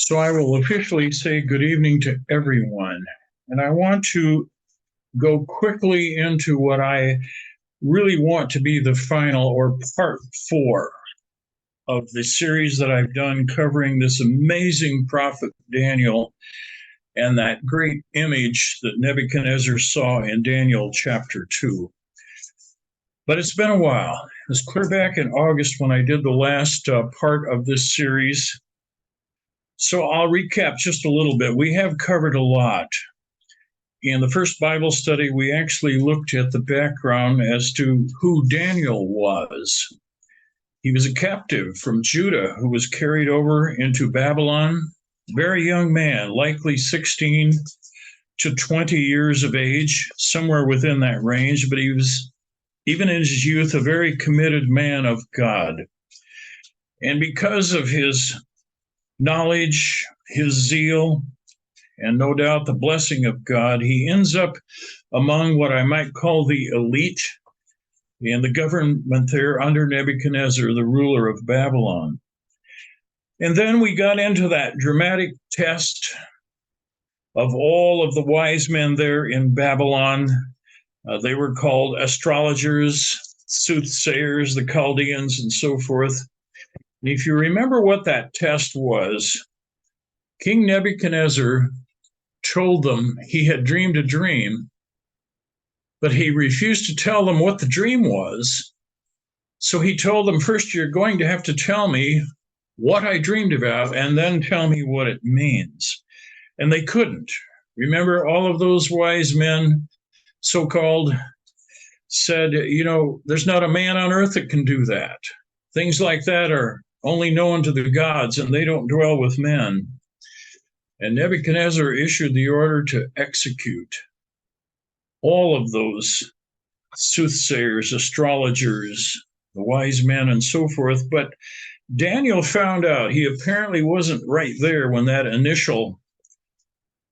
So I will officially say good evening to everyone. And I want to go quickly into what I really want to be the final or part four of the series that I've done covering this amazing prophet Daniel and that great image that Nebuchadnezzar saw in Daniel chapter 2. But it's been a while. It was clear back in August when I did the last part of this series. So I'll recap just a little bit. We have covered a lot. In the first Bible study, we actually looked at the background as to who Daniel was. He was a captive from Judah who was carried over into Babylon. Very young man, likely 16 to 20 years of age, somewhere within that range, but he was, even in his youth, a very committed man of God. And because of his knowledge, his zeal, and no doubt the blessing of God, he ends up among what I might call the elite in the government there under Nebuchadnezzar, the ruler of Babylon. And then we got into that dramatic test of all of the wise men there in Babylon. They were called astrologers, soothsayers, the Chaldeans, and so forth. And if you remember what that test was, King Nebuchadnezzar told them he had dreamed a dream, but he refused to tell them what the dream was. So he told them, first, you're going to have to tell me what I dreamed about, and then tell me what it means. And they couldn't. Remember, all of those wise men, so-called, said, there's not a man on earth that can do that. Things like that are only known to the gods, and they don't dwell with men. And Nebuchadnezzar issued the order to execute all of those soothsayers, astrologers, the wise men, and so forth. But Daniel found out he apparently wasn't right there when that initial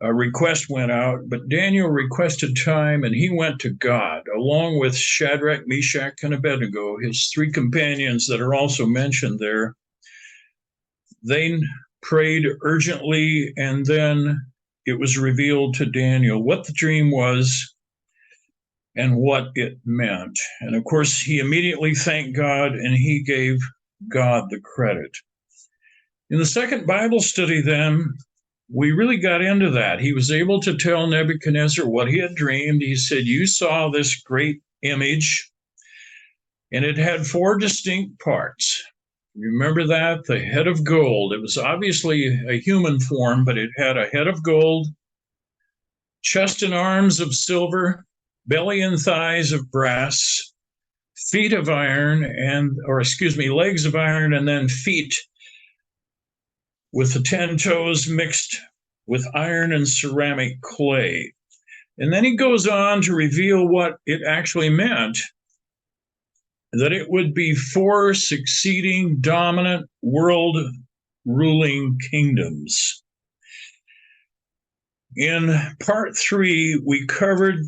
request went out, but Daniel requested time, and he went to God, along with Shadrach, Meshach, and Abednego, his three companions that are also mentioned there. They prayed urgently, and then it was revealed to Daniel what the dream was and what it meant. And of course, he immediately thanked God, and he gave God the credit. In the second Bible study, then, we really got into that. He was able to tell Nebuchadnezzar what he had dreamed. He said, you saw this great image, and it had four distinct parts. Remember that? The head of gold. It was obviously a human form, but it had a head of gold, chest and arms of silver, belly and thighs of brass, feet of iron, legs of iron, and then feet with the 10 toes mixed with iron and ceramic clay. And then he goes on to reveal what it actually meant, that it would be four succeeding dominant world ruling kingdoms. In part 3, we covered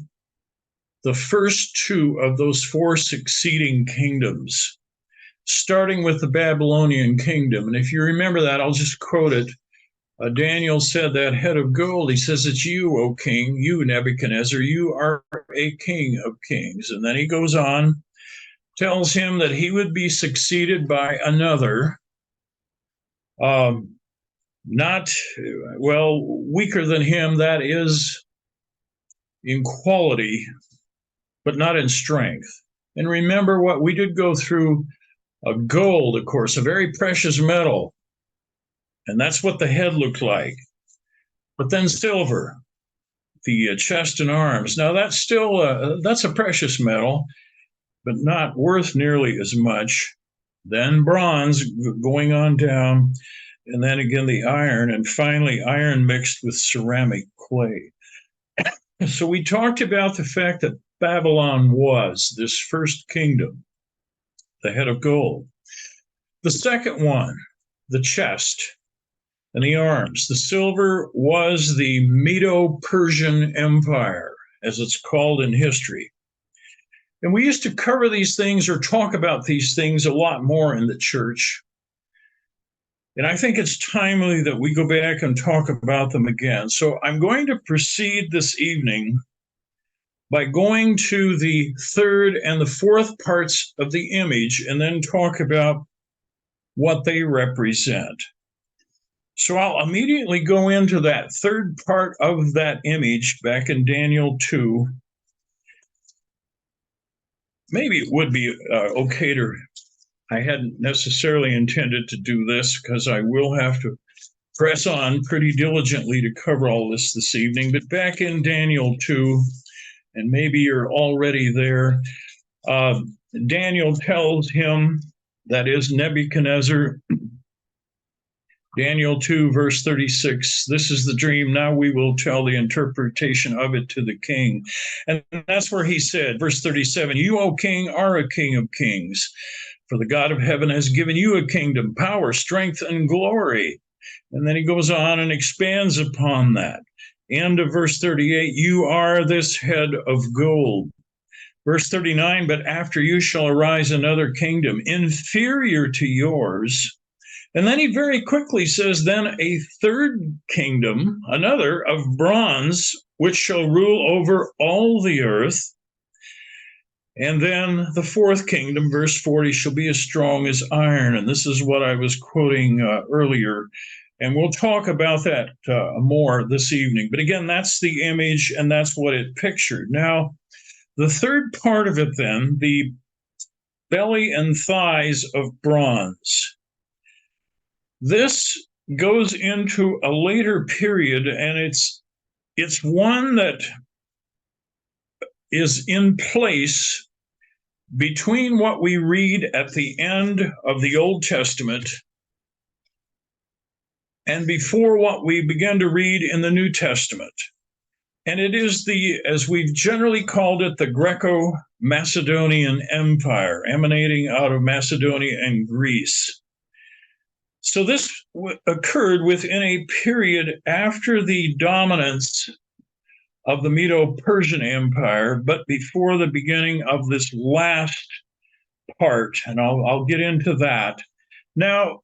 the first two of those four succeeding kingdoms, starting with the Babylonian kingdom. And if you remember that, I'll just quote it. Daniel said, that head of gold, he says, it's you, O king, you, Nebuchadnezzar, you are a king of kings. And then he goes on, tells him that he would be succeeded by another, weaker than him, that is, in quality, but not in strength. And remember what we did go through. Gold, of course, a very precious metal, and that's what the head looked like. But then silver, the chest and arms. Now that's still that's a precious metal, but not worth nearly as much. Then bronze, going on down, and then again the iron, and finally iron mixed with ceramic clay. So we talked about the fact that Babylon was this first kingdom, the head of gold. The second one, the chest and the arms. The silver was the Medo-Persian Empire, as it's called in history. And we used to cover these things or talk about these things a lot more in the church. And I think it's timely that we go back and talk about them again. So I'm going to proceed this evening by going to the third and the fourth parts of the image and then talk about what they represent. So I'll immediately go into that third part of that image back in Daniel 2. Maybe it would be okay to, I hadn't necessarily intended to do this because I will have to press on pretty diligently to cover all this evening, but back in Daniel 2, and maybe you're already there, Daniel tells him, that is Nebuchadnezzar, Daniel 2, verse 36, this is the dream. Now we will tell the interpretation of it to the king. And that's where he said, verse 37, you, O king, are a king of kings, for the God of heaven has given you a kingdom, power, strength, and glory. And then he goes on and expands upon that. End of verse 38, you are this head of gold. Verse 39, but after you shall arise another kingdom inferior to yours. And then he very quickly says, then a third kingdom, another of bronze, which shall rule over all the earth. And then the fourth kingdom, verse 40, shall be as strong as iron. And this is what I was quoting earlier. And we'll talk about that more this evening. But again, that's the image, and that's what it pictured. Now, the third part of it then, the belly and thighs of bronze. This goes into a later period, and it's one that is in place between what we read at the end of the Old Testament and before what we begin to read in the New Testament. And it is as we've generally called it, the Greco-Macedonian Empire, emanating out of Macedonia and Greece. So this occurred within a period after the dominance of the Medo-Persian Empire, but before the beginning of this last part, and I'll get into that. Now,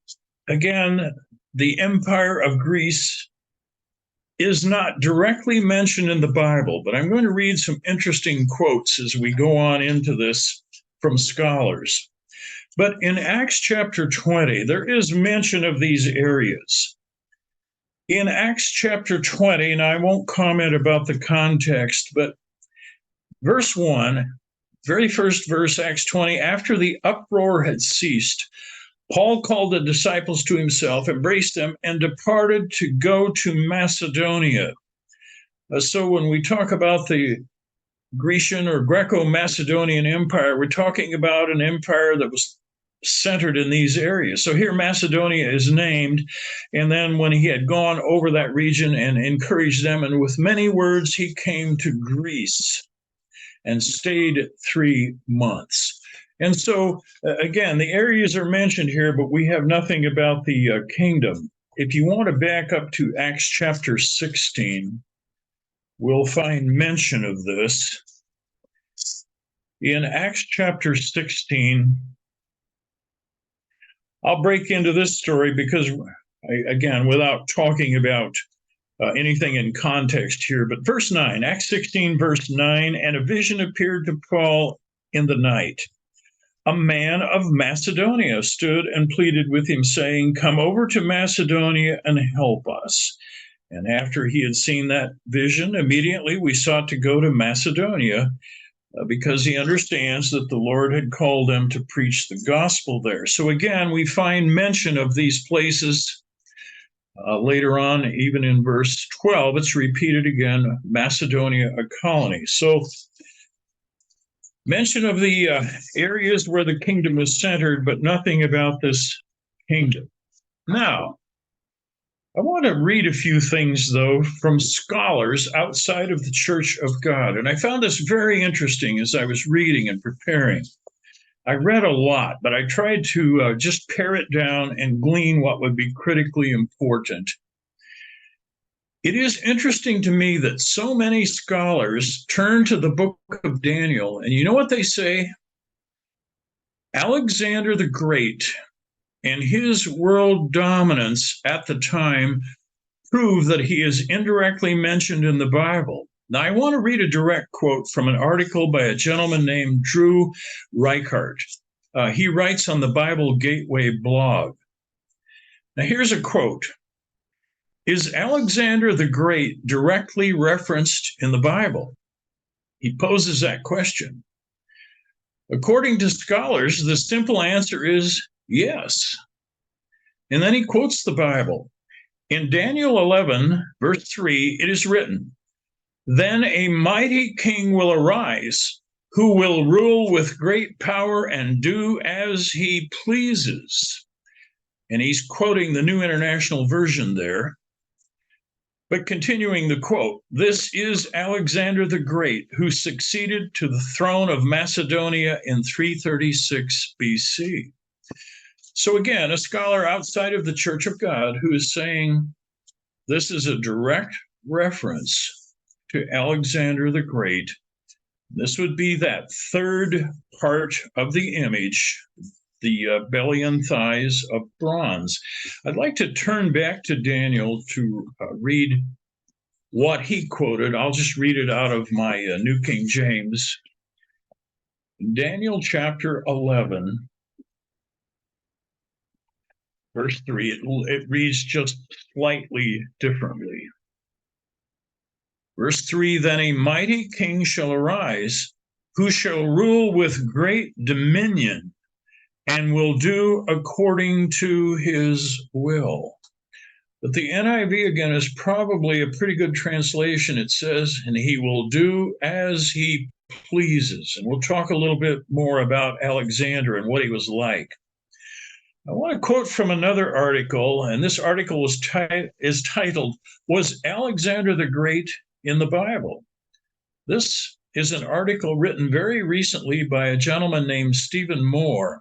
again, the Empire of Greece is not directly mentioned in the Bible, but I'm going to read some interesting quotes as we go on into this from scholars. But in Acts chapter 20, there is mention of these areas. In Acts chapter 20, and I won't comment about the context, but verse 1, very first verse, Acts 20, after the uproar had ceased, Paul called the disciples to himself, embraced them, and departed to go to Macedonia. So when we talk about the Grecian or Greco-Macedonian Empire, we're talking about an empire that was centered in these areas. So here Macedonia is named, and then when he had gone over that region and encouraged them, and with many words he came to Greece and stayed 3 months. And so, again, the areas are mentioned here, but we have nothing about the kingdom. If you want to back up to Acts chapter 16, we'll find mention of this. In Acts chapter 16, I'll break into this story because, again, without talking about anything in context here, but verse 9, Acts 16, verse 9, and a vision appeared to Paul in the night. A man of Macedonia stood and pleaded with him, saying, come over to Macedonia and help us. And after he had seen that vision, immediately we sought to go to Macedonia, because he understands that the Lord had called them to preach the gospel there. So again, we find mention of these places later on, even in verse 12, it's repeated again, Macedonia, a colony. So mention of the areas where the kingdom is centered, but nothing about this kingdom. Now, I want to read a few things, though, from scholars outside of the Church of God. And I found this very interesting as I was reading and preparing. I read a lot, but I tried to just pare it down and glean what would be critically important. It is interesting to me that so many scholars turn to the book of Daniel, and you know what they say? Alexander the Great and his world dominance at the time prove that he is indirectly mentioned in the Bible. Now, I want to read a direct quote from an article by a gentleman named Drew Reichart. He writes on the Bible Gateway blog. Now, here's a quote. Is Alexander the Great directly referenced in the Bible? He poses that question. According to scholars, the simple answer is yes. And then he quotes the Bible. In Daniel 11, verse 3, it is written, "Then a mighty king will arise, who will rule with great power and do as he pleases." And he's quoting the New International Version there. But continuing the quote, this is Alexander the Great, who succeeded to the throne of Macedonia in 336 BC. So again, a scholar outside of the Church of God who is saying this is a direct reference to Alexander the Great. This would be that third part of the image, the belly and thighs of bronze. I'd like to turn back to Daniel to read what he quoted. I'll just read it out of my New King James. Daniel chapter 11, verse 3, it reads just slightly differently. Verse 3, then a mighty king shall arise, who shall rule with great dominion and will do according to his will. But the NIV, again, is probably a pretty good translation. It says, and he will do as he pleases. And we'll talk a little bit more about Alexander and what he was like. I want to quote from another article, and this article is titled, Was Alexander the Great in the Bible? This is an article written very recently by a gentleman named Stephen Moore.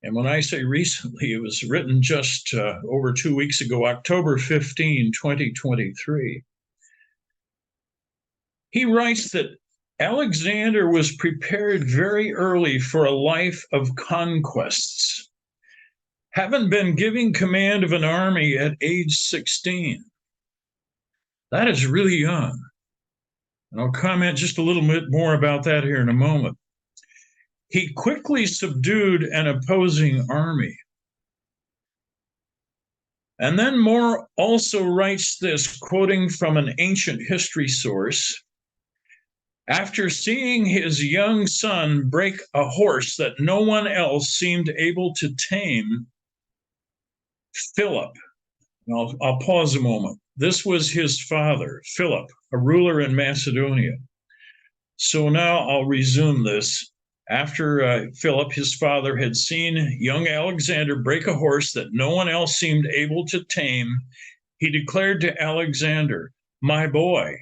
And when I say recently, it was written just over 2 weeks ago, October 15, 2023. He writes that Alexander was prepared very early for a life of conquests, having been given command of an army at age 16. That is really young. And I'll comment just a little bit more about that here in a moment. He quickly subdued an opposing army. And then Moore also writes this, quoting from an ancient history source. After seeing his young son break a horse that no one else seemed able to tame, Philip, I'll pause a moment. This was his father, Philip, a ruler in Macedonia. So now I'll resume this. After Philip, his father, had seen young Alexander break a horse that no one else seemed able to tame, he declared to Alexander, my boy,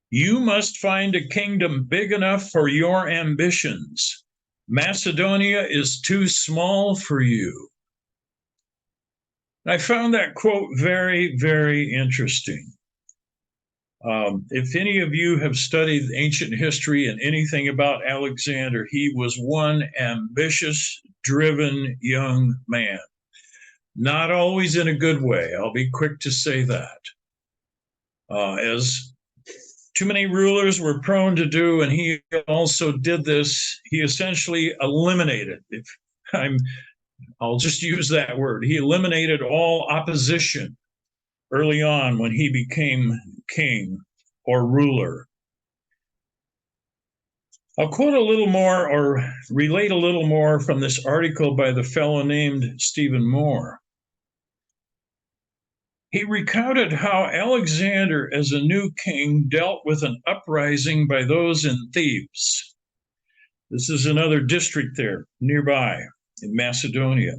you must find a kingdom big enough for your ambitions. Macedonia is too small for you. I found that quote very, very interesting. If any of you have studied ancient history and anything about Alexander, he was one ambitious, driven young man. Not always in a good way. I'll be quick to say that. As too many rulers were prone to do, and he also did this, he essentially eliminated, I'll just use that word, he eliminated all opposition early on when he became king or ruler. I'll quote a little more or relate a little more from this article by the fellow named Stephen Moore. He recounted how Alexander, as a new king, dealt with an uprising by those in Thebes. This is another district there nearby in Macedonia.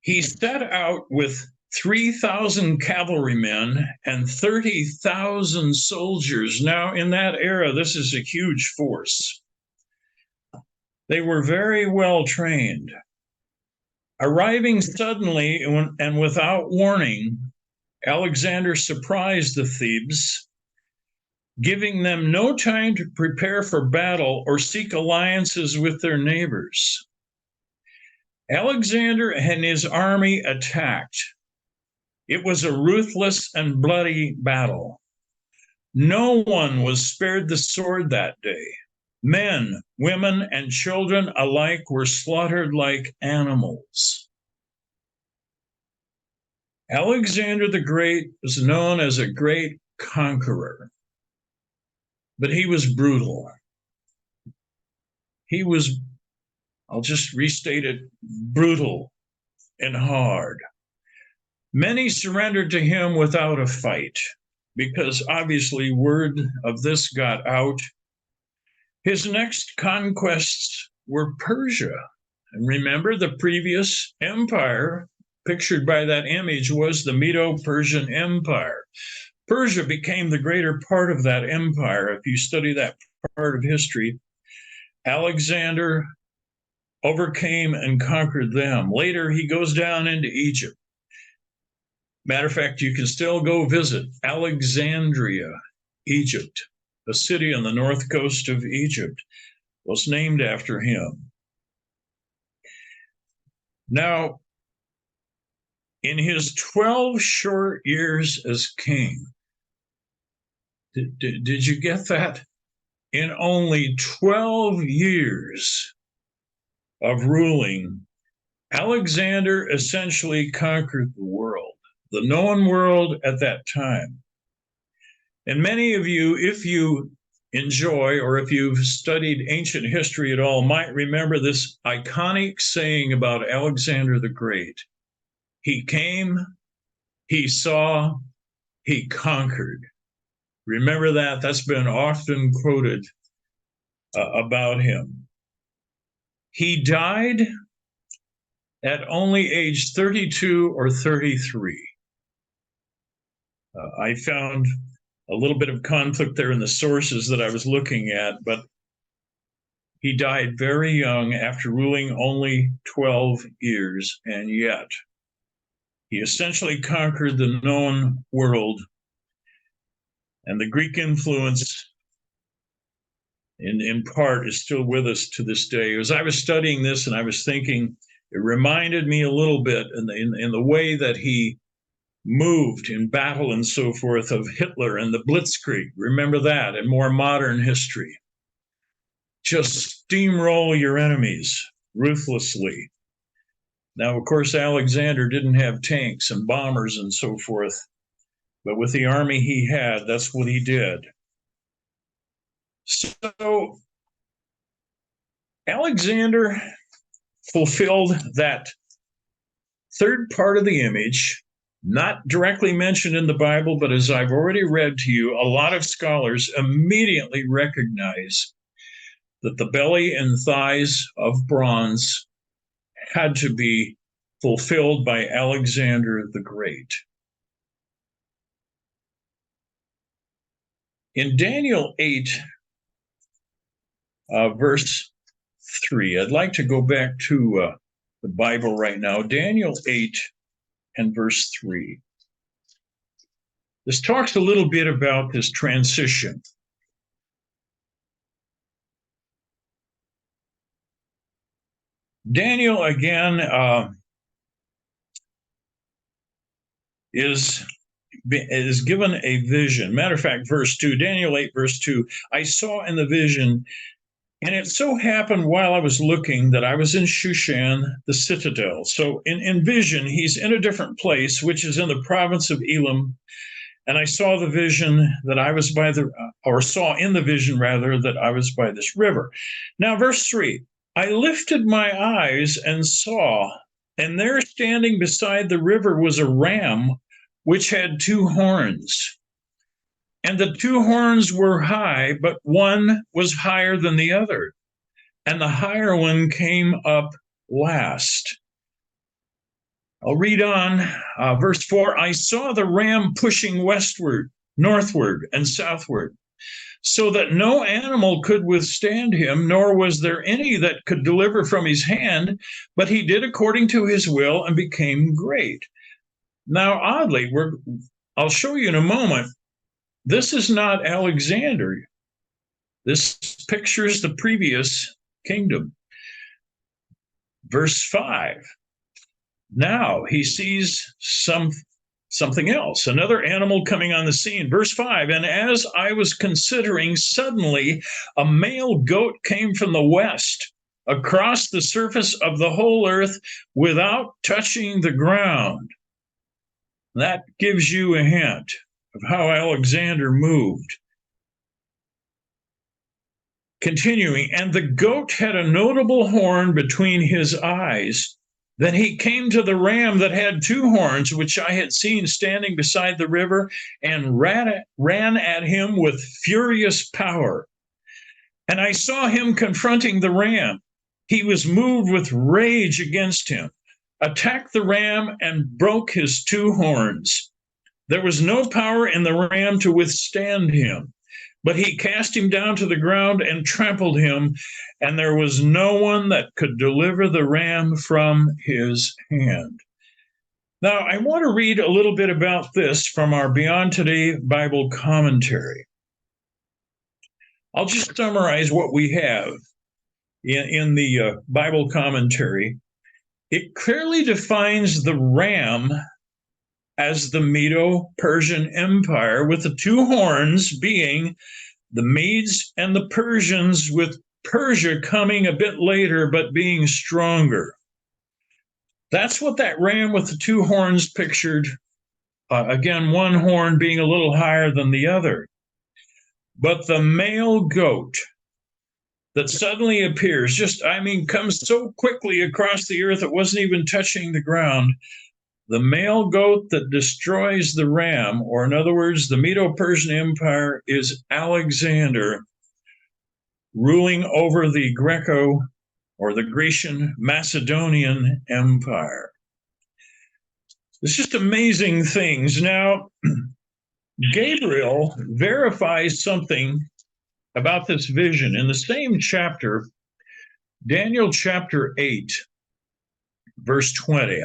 He set out with 3,000 cavalrymen and 30,000 soldiers. Now, in that era, this is a huge force. They were very well trained. Arriving suddenly and without warning, Alexander surprised the Thebes, giving them no time to prepare for battle or seek alliances with their neighbors. Alexander and his army attacked. It was a ruthless and bloody battle. No one was spared the sword that day. Men, women, and children alike were slaughtered like animals. Alexander the Great was known as a great conqueror, but he was brutal. He was, I'll just restate it, brutal and hard. Many surrendered to him without a fight because obviously word of this got out. His next conquests were Persia. And remember, the previous empire pictured by that image was the Medo-Persian Empire. Persia became the greater part of that empire. If you study that part of history, Alexander overcame and conquered them. Later, he goes down into Egypt. Matter of fact, you can still go visit Alexandria, Egypt. A city on the north coast of Egypt was named after him. Now, in his 12 short years as king, did you get that? In only 12 years of ruling, Alexander essentially conquered the world, the known world at that time. And many of you, if you enjoy or if you've studied ancient history at all, might remember this iconic saying about Alexander the Great. He came, he saw, he conquered. Remember that? That's been often quoted about him. He died at only age 32 or 33. I found a little bit of conflict there in the sources that I was looking at, but he died very young after ruling only 12 years, and yet he essentially conquered the known world. And the Greek influence, in part, is still with us to this day. As I was studying this and I was thinking, it reminded me a little bit in the way that he moved in battle and so forth of Hitler and the Blitzkrieg. Remember that in more modern history. Just steamroll your enemies ruthlessly. Now, of course, Alexander didn't have tanks and bombers and so forth, but with the army he had, that's what he did. So Alexander fulfilled that third part of the image, not directly mentioned in the Bible, but as I've already read to you, a lot of scholars immediately recognize that the belly and thighs of bronze had to be fulfilled by Alexander the Great. In Daniel 8, verse 3, I'd like to go back to the Bible right now, Daniel 8 and verse 3. This talks a little bit about this transition. Daniel, again, is given a vision. Matter of fact, verse 2, Daniel 8, verse 2, I saw in the vision, and it so happened while I was looking that I was in Shushan, the citadel. So in vision, he's in a different place, which is in the province of Elam. And I saw the vision that I was by saw in the vision rather, that I was by this river. Now, verse 3, I lifted my eyes and saw, and there standing beside the river was a ram which had two horns. And the two horns were high, but one was higher than the other. And the higher one came up last. I'll read on. Verse 4, I saw the ram pushing westward, northward, and southward, so that no animal could withstand him, nor was there any that could deliver from his hand, but he did according to his will and became great. Now, oddly, I'll show you in a moment, this is not Alexander. This pictures the previous kingdom. Verse 5. Now he sees something else, another animal coming on the scene. Verse 5. And as I was considering, suddenly a male goat came from the west across the surface of the whole earth without touching the ground. That gives you a hint of how Alexander moved. Continuing, and the goat had a notable horn between his eyes. Then he came to the ram that had two horns, which I had seen standing beside the river, and ran at him with furious power. And I saw him confronting the ram. He was moved with rage against him, attacked the ram, and broke his two horns. There was no power in the ram to withstand him, but he cast him down to the ground and trampled him, and there was no one that could deliver the ram from his hand. Now, I want to read a little bit about this from our Beyond Today Bible commentary. I'll just summarize what we have in the Bible commentary. It clearly defines the ram as the Medo-Persian Empire, with the two horns being the Medes and the Persians, with Persia coming a bit later but being stronger. That's what that ram with the two horns pictured. Again, one horn being a little higher than the other. But the male goat that suddenly appears, comes so quickly across the earth it wasn't even touching the ground. The male goat that destroys the ram, or in other words, the Medo-Persian Empire, is Alexander, ruling over the Greco or the Grecian Macedonian Empire. It's just amazing things. Now, Gabriel verifies something about this vision in the same chapter, Daniel chapter 8, verse 20.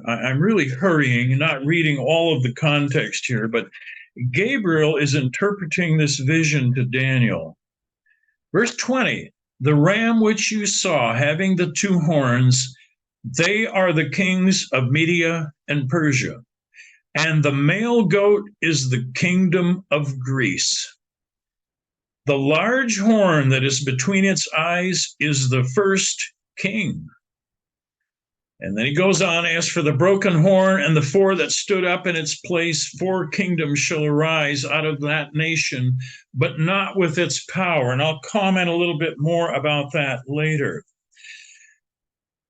I'm really hurrying, not reading all of the context here, but Gabriel is interpreting this vision to Daniel. Verse 20, the ram which you saw having the two horns, they are the kings of Media and Persia, and the male goat is the kingdom of Greece. The large horn that is between its eyes is the first king. And then he goes on, as for the broken horn and the four that stood up in its place, four kingdoms shall arise out of that nation, but not with its power. And I'll comment a little bit more about that later.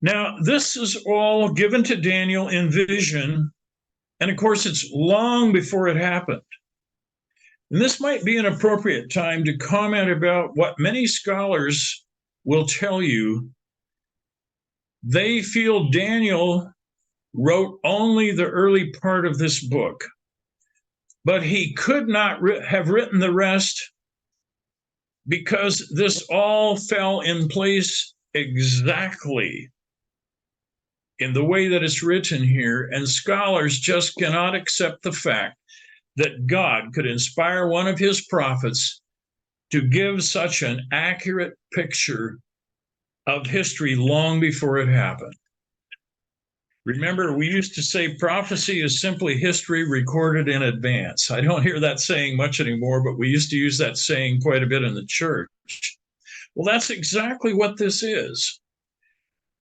Now, this is all given to Daniel in vision, and of course, it's long before it happened. And this might be an appropriate time to comment about what many scholars will tell you. They feel Daniel wrote only the early part of this book, but he could not have written the rest because this all fell in place exactly in the way that it's written here, and scholars just cannot accept the fact that God could inspire one of his prophets to give such an accurate picture of history long before it happened. Remember, we used to say prophecy is simply history recorded in advance. I don't hear that saying much anymore, but we used to use that saying quite a bit in the church. Well, that's exactly what this is.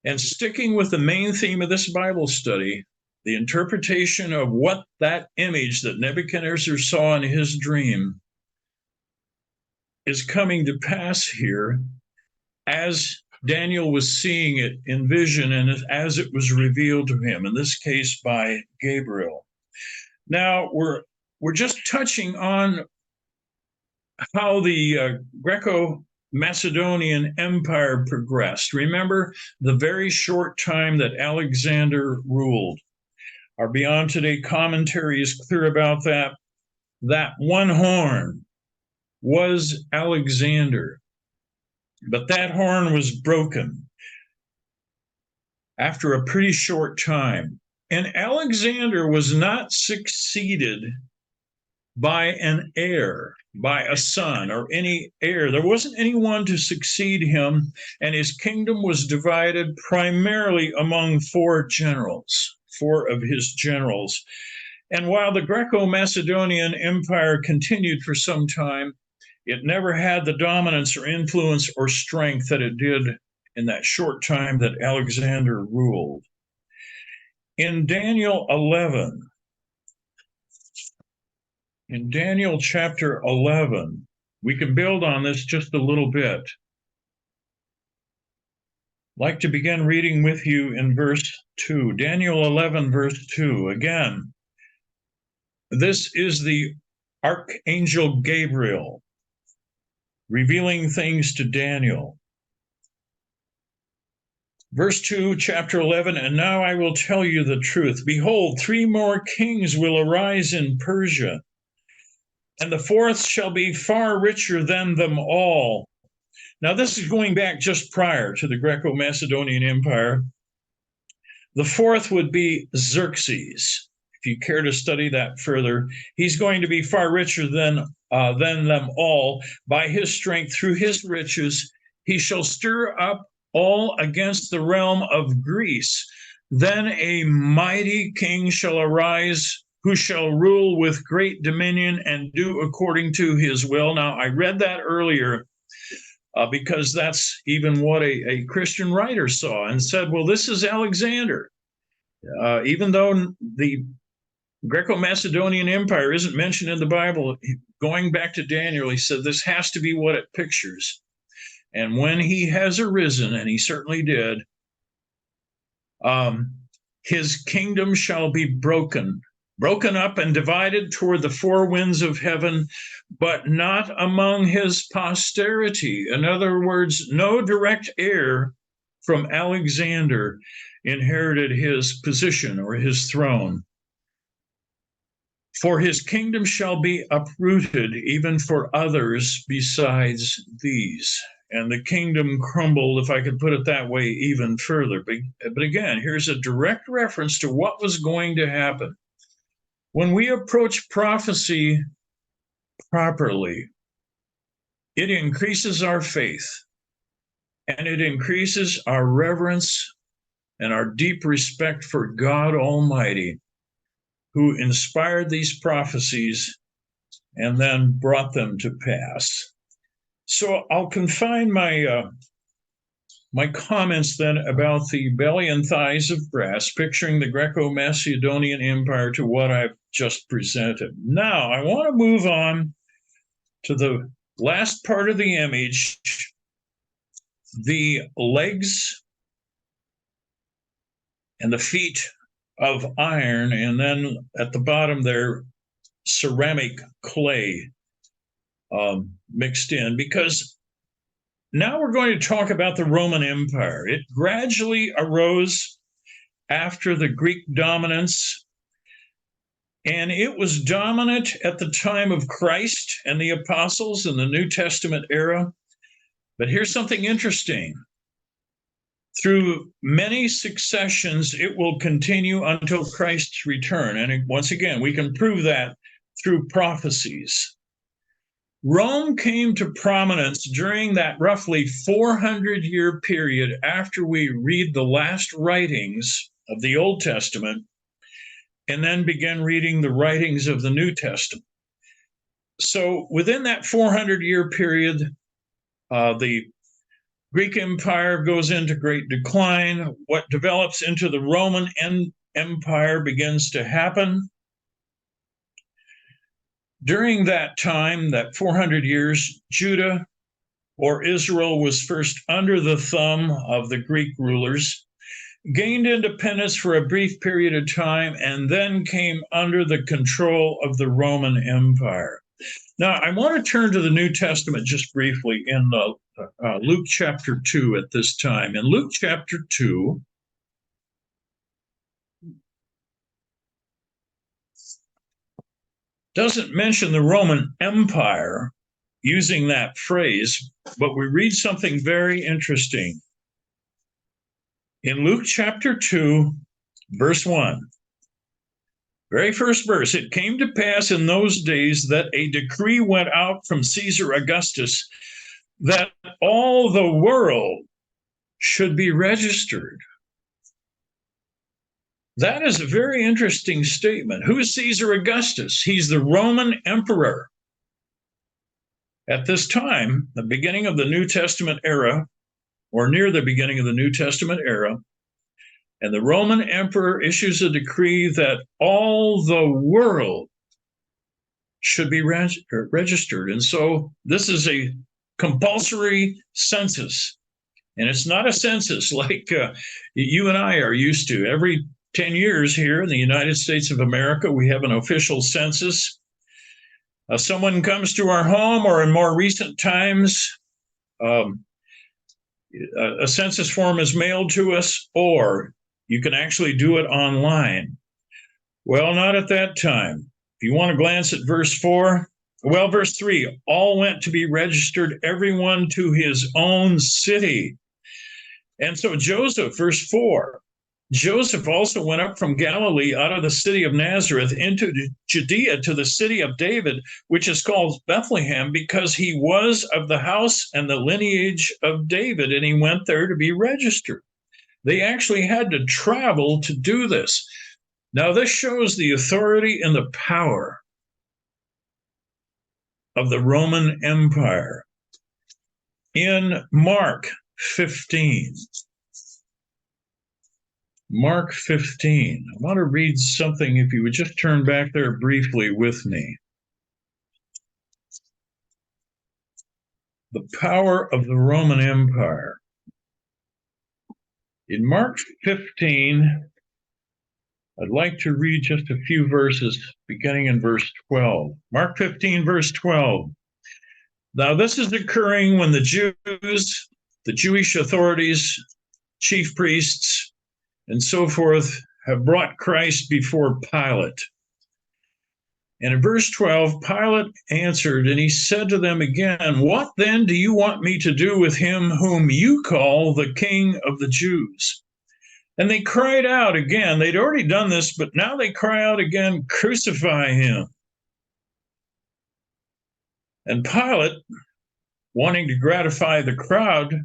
And sticking with the main theme of this Bible study, the interpretation of what that image that Nebuchadnezzar saw in his dream is coming to pass here as Daniel was seeing it in vision and as it was revealed to him, in this case by Gabriel. Now, we're just touching on how the Greco-Macedonian Empire progressed. Remember the very short time that Alexander ruled. Our Beyond Today commentary is clear about that. That one horn was Alexander, but that horn was broken after a pretty short time. And Alexander was not succeeded by an heir, by a son, or any heir. There wasn't anyone to succeed him, and his kingdom was divided primarily among four of his generals. And while the Greco-Macedonian Empire continued for some time, it never had the dominance or influence or strength that it did in that short time that Alexander ruled. In Daniel chapter 11, we can build on this just a little bit. I'd like to begin reading with you in verse 2. Daniel 11, verse 2. Again, this is the Archangel Gabriel revealing things to Daniel. Verse 2, chapter 11, and now I will tell you the truth. Behold, 3 more kings will arise in Persia, and the fourth shall be far richer than them all. Now, this is going back just prior to the Greco-Macedonian Empire. The fourth would be Xerxes. If you care to study that further, he's going to be far richer than them all. By his strength, through his riches, he shall stir up all against the realm of Greece. Then a mighty king shall arise, who shall rule with great dominion and do according to his will. Now, I read that earlier because that's even what a Christian writer saw and said, well, this is Alexander. Even though the Greco-Macedonian Empire isn't mentioned in the Bible, going back to Daniel, he said this has to be what it pictures. And when he has arisen, and he certainly did, his kingdom shall be broken up and divided toward the 4 winds of heaven, but not among his posterity. In other words, no direct heir from Alexander inherited his position or his throne. For his kingdom shall be uprooted, even for others besides these. And the kingdom crumbled, if I could put it that way, even further. But again, here's a direct reference to what was going to happen. When we approach prophecy properly, it increases our faith, and it increases our reverence and our deep respect for God Almighty, who inspired these prophecies and then brought them to pass. So I'll confine my comments then about the belly and thighs of brass, picturing the Greco-Macedonian Empire, to what I've just presented. Now, I want to move on to the last part of the image, the legs and the feet of iron, and then at the bottom there, ceramic clay mixed in, because now we're going to talk about the Roman Empire. It gradually arose after the Greek dominance, and it was dominant at the time of Christ and the apostles in the New Testament era. But here's something interesting. Through many successions, it will continue until Christ's return. And once again, we can prove that through prophecies. Rome came to prominence during that roughly 400-year period after we read the last writings of the Old Testament and then begin reading the writings of the New Testament. So within that 400-year period, the Greek Empire goes into great decline. What develops into the Roman Empire begins to happen. During that time, that 400 years, Judah or Israel was first under the thumb of the Greek rulers, gained independence for a brief period of time, and then came under the control of the Roman Empire. Now, I want to turn to the New Testament just briefly in Luke chapter 2 at this time. In Luke chapter 2, doesn't mention the Roman Empire using that phrase, but we read something very interesting. In Luke chapter 2, verse 1, Very first verse. It came to pass in those days that a decree went out from Caesar Augustus that all the world should be registered. That is a very interesting statement. Who is Caesar Augustus? He's the Roman emperor. At this time, the beginning of the New Testament era, or near the beginning of the New Testament era, and the Roman emperor issues a decree that all the world should be registered. And so this is a compulsory census. And it's not a census like you and I are used to. Every 10 years here in the United States of America, we have an official census. Someone comes to our home, or in more recent times, a census form is mailed to us, or you can actually do it online. Well, not at that time. If you want to glance at verse 4, well, verse 3, all went to be registered, everyone to his own city. And so Joseph, verse 4, Joseph also went up from Galilee out of the city of Nazareth into Judea to the city of David, which is called Bethlehem, because he was of the house and the lineage of David, and he went there to be registered. They actually had to travel to do this. Now, this shows the authority and the power of the Roman Empire. In Mark 15, Mark 15. I want to read something, if you would just turn back there briefly with me. The power of the Roman Empire. In Mark 15, I'd like to read just a few verses, beginning in verse 12. Mark 15, verse 12. Now this is occurring when the Jews, the Jewish authorities, chief priests, and so forth, have brought Christ before Pilate. And in verse 12, Pilate answered, and he said to them again, what then do you want me to do with him whom you call the King of the Jews? And they cried out again. They'd already done this, but now they cry out again, crucify him. And Pilate, wanting to gratify the crowd,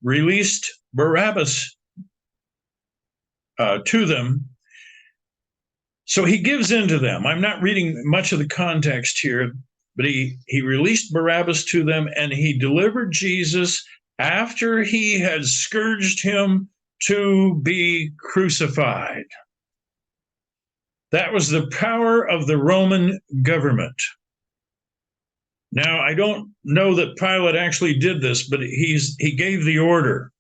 released Barabbas to them. So he gives in to them. I'm not reading much of the context here, but he released Barabbas to them, and he delivered Jesus after he had scourged him to be crucified. That was the power of the Roman government. Now, I don't know that Pilate actually did this, but he gave the order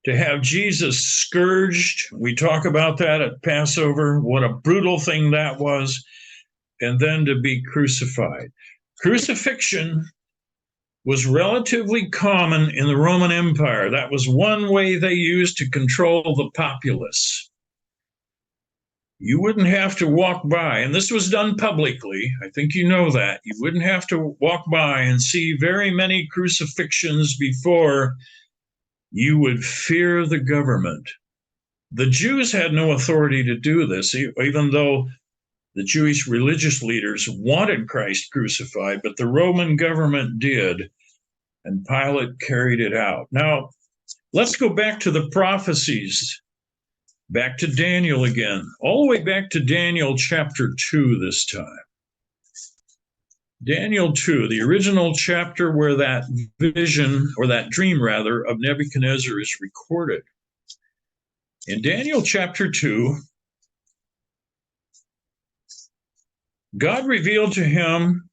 to have Jesus scourged. We talk about that at Passover, what a brutal thing that was, and then to be crucified. Crucifixion was relatively common in the Roman Empire. That was one way they used to control the populace. You wouldn't have to walk by, and this was done publicly. I think you know that. You wouldn't have to walk by and see very many crucifixions before you would fear the government. The Jews had no authority to do this, even though the Jewish religious leaders wanted Christ crucified, but the Roman government did, and Pilate carried it out. Now, let's go back to the prophecies, back to Daniel again, all the way back to Daniel chapter 2 this time. Daniel 2, the original chapter where that vision, or that dream rather, of Nebuchadnezzar is recorded. In Daniel chapter 2, God revealed to him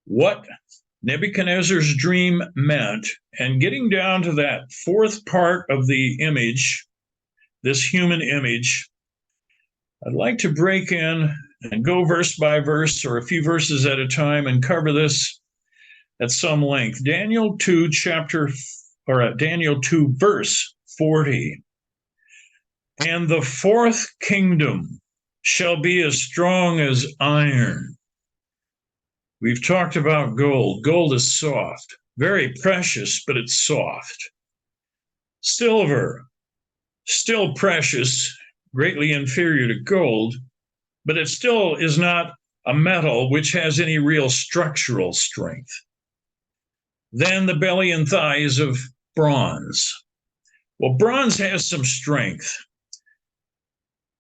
what Nebuchadnezzar's dream meant, and getting down to that fourth part of the image, this human image, I'd like to break in and go verse by verse, or a few verses at a time, and cover this at some length. Daniel 2 verse 40. And the fourth kingdom shall be as strong as iron. We've talked about gold. Gold is soft, very precious, but it's soft. Silver, still precious, greatly inferior to gold, but it still is not a metal which has any real structural strength. Then the belly and thighs of bronze. Well, bronze has some strength,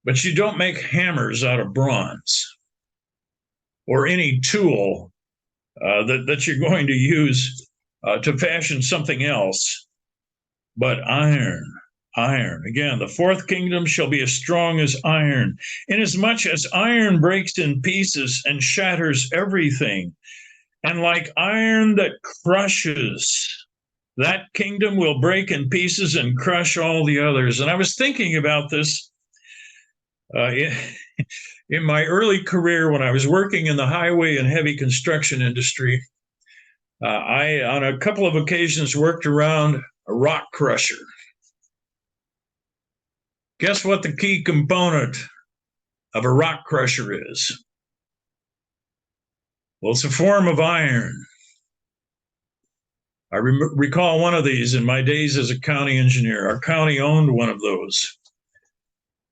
but you don't make hammers out of bronze or any tool that you're going to use to fashion something else but iron. Iron. Again, the fourth kingdom shall be as strong as iron, inasmuch as iron breaks in pieces and shatters everything. And like iron that crushes, that kingdom will break in pieces and crush all the others. And I was thinking about this in my early career when I was working in the highway and heavy construction industry. I, on a couple of occasions, worked around a rock crusher. Guess what the key component of a rock crusher is? Well, it's a form of iron. I recall one of these in my days as a county engineer. Our county owned one of those.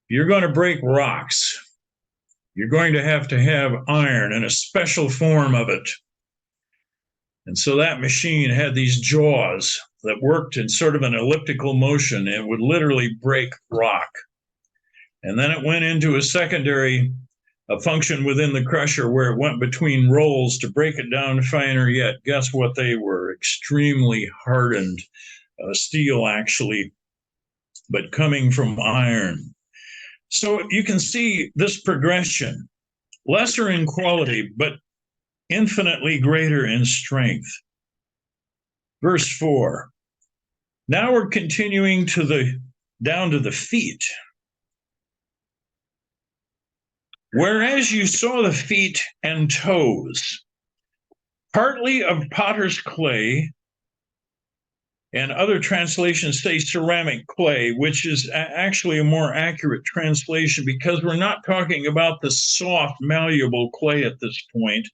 You're going to break rocks. You're going to have iron and a special form of it. And so that machine had these jaws that worked in sort of an elliptical motion and would literally break rock. And then it went into a secondary function within the crusher where it went between rolls to break it down finer yet. Guess what they were? Extremely hardened steel, actually, but coming from iron. So you can see this progression, lesser in quality, but infinitely greater in strength. Verse 4. Now we're continuing down to the feet. Whereas you saw the feet and toes, partly of potter's clay, and other translations say ceramic clay, which is actually a more accurate translation because we're not talking about the soft, malleable clay at this point,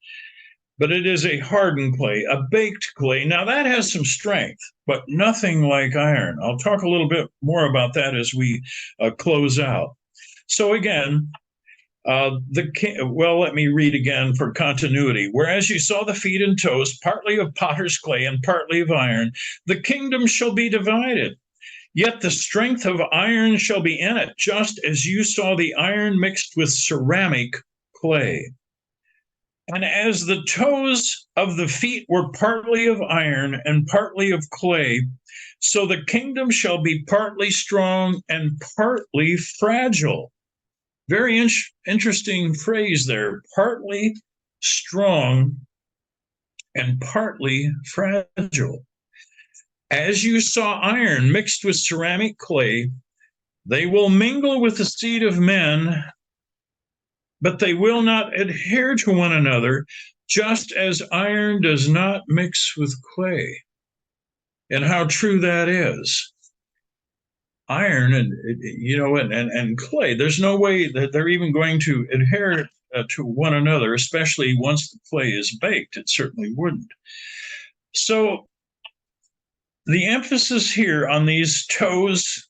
but it is a hardened clay, a baked clay. Now that has some strength, but nothing like iron. I'll talk a little bit more about that as we close out. So again, let me read again for continuity. Whereas you saw the feet and toes, partly of potter's clay and partly of iron, the kingdom shall be divided. Yet the strength of iron shall be in it, just as you saw the iron mixed with ceramic clay. And as the toes of the feet were partly of iron and partly of clay, so the kingdom shall be partly strong and partly fragile. Very interesting phrase there, partly strong and partly fragile. As you saw iron mixed with ceramic clay, they will mingle with the seed of men, but they will not adhere to one another, just as iron does not mix with clay. And how true that is. Iron and clay, there's no way that they're even going to adhere to one another, especially once the clay is baked. It certainly wouldn't. So the emphasis here on these toes,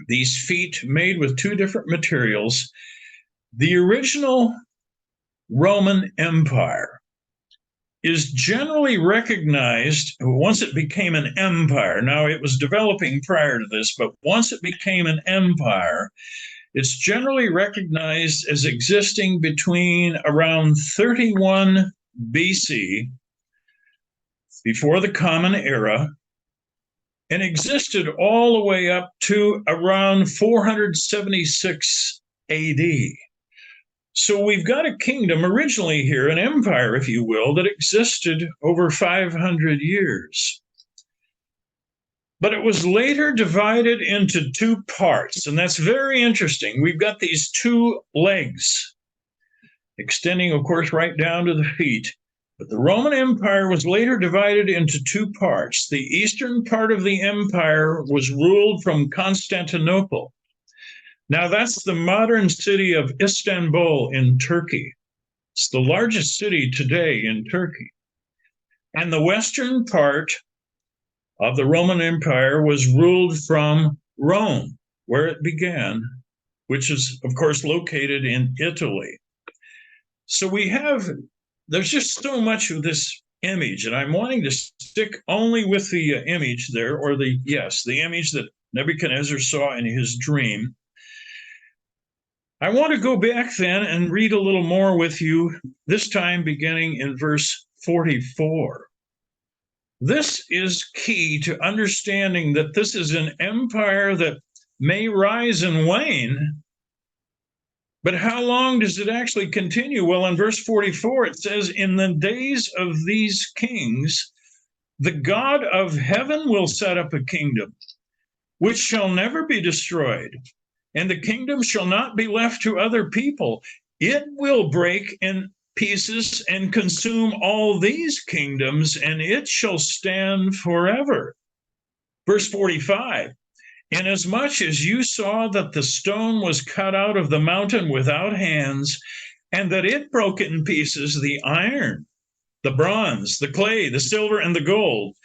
these feet made with two different materials, the original Roman Empire is generally recognized once it became an empire. Now, it was developing prior to this, but once it became an empire, it's generally recognized as existing between around 31 BC, before the Common Era, and existed all the way up to around 476 AD. So we've got a kingdom originally here, an empire, if you will, that existed over 500 years. But it was later divided into two parts, and that's very interesting. We've got these two legs extending, of course, right down to the feet. But the Roman Empire was later divided into two parts. The eastern part of the empire was ruled from Constantinople. Now, that's the modern city of Istanbul in Turkey. It's the largest city today in Turkey. And the western part of the Roman Empire was ruled from Rome, where it began, which is, of course, located in Italy. So there's just so much of this image, and I'm wanting to stick only with the image there, or the image that Nebuchadnezzar saw in his dream. I want to go back then and read a little more with you, this time beginning in verse 44. This is key to understanding that this is an empire that may rise and wane, but how long does it actually continue? Well, in verse 44, it says, "In the days of these kings, the God of heaven will set up a kingdom, which shall never be destroyed, and the kingdom shall not be left to other people. It will break in pieces and consume all these kingdoms, and it shall stand forever." Verse 45, "Inasmuch as you saw that the stone was cut out of the mountain without hands, and that it broke in pieces the iron, the bronze, the clay, the silver, and the gold,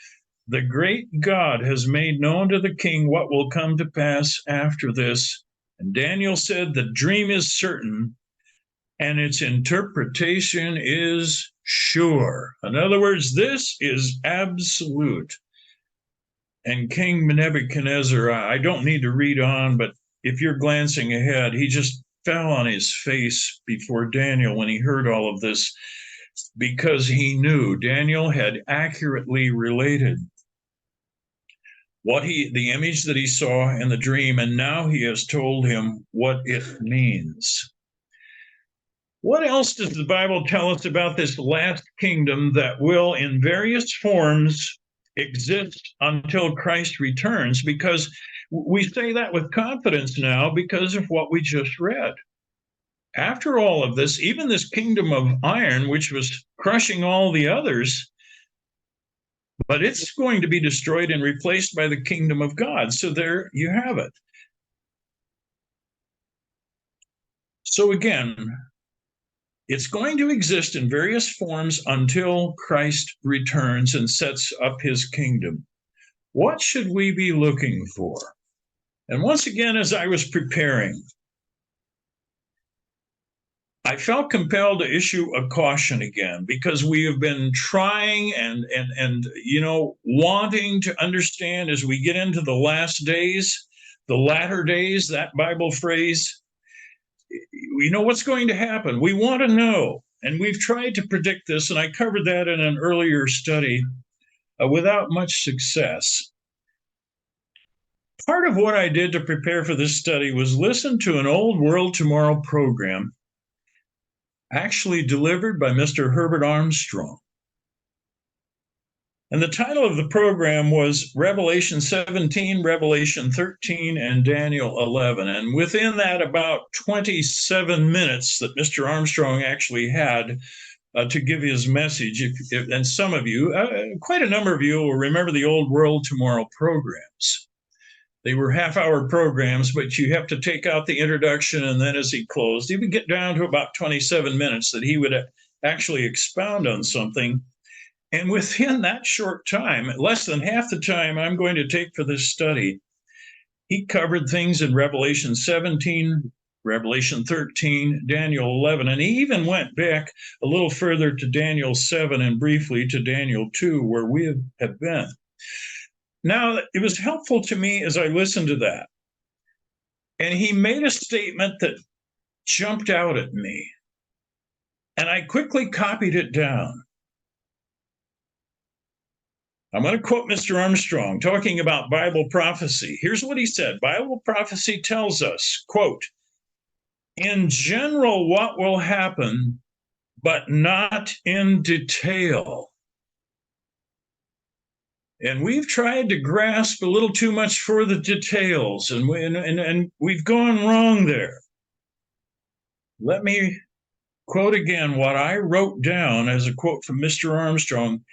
the great God has made known to the king what will come to pass after this." And Daniel said, "The dream is certain, and its interpretation is sure." In other words, this is absolute. And King Nebuchadnezzar, I don't need to read on, but if you're glancing ahead, he just fell on his face before Daniel when he heard all of this, because he knew Daniel had accurately related the image that he saw in the dream, and now he has told him what it means. What else does the Bible tell us about this last kingdom that will, in various forms, exist until Christ returns? Because we say that with confidence now because of what we just read. After all of this, even this kingdom of iron, which was crushing all the others, but it's going to be destroyed and replaced by the kingdom of God. So there you have it. So again, it's going to exist in various forms until Christ returns and sets up his kingdom. What should we be looking for? And once again, as I was preparing, I felt compelled to issue a caution again, because we have been trying and wanting to understand as we get into the last days, the latter days, that Bible phrase, what's going to happen. We want to know, and we've tried to predict this, and I covered that in an earlier study without much success. Part of what I did to prepare for this study was listen to an Old World Tomorrow program, actually delivered by Mr. Herbert Armstrong. And the title of the program was Revelation 17, Revelation 13, and Daniel 11. And within that, about 27 minutes that Mr. Armstrong actually had to give his message, and some of you, quite a number of you, will remember the Old World Tomorrow programs. They were half-hour programs, but you have to take out the introduction, and then as he closed, he would get down to about 27 minutes that he would actually expound on something. And within that short time, less than half the time I'm going to take for this study, he covered things in Revelation 17, Revelation 13, Daniel 11, and he even went back a little further to Daniel 7 and briefly to Daniel 2, where we have been. Now, it was helpful to me as I listened to that. And he made a statement that jumped out at me. And I quickly copied it down. I'm going to quote Mr. Armstrong talking about Bible prophecy. Here's what he said. Bible prophecy tells us, quote, "In general, what will happen, but not in detail." And we've tried to grasp a little too much for the details, and we've gone wrong there. Let me quote again what I wrote down as a quote from Mr. Armstrong.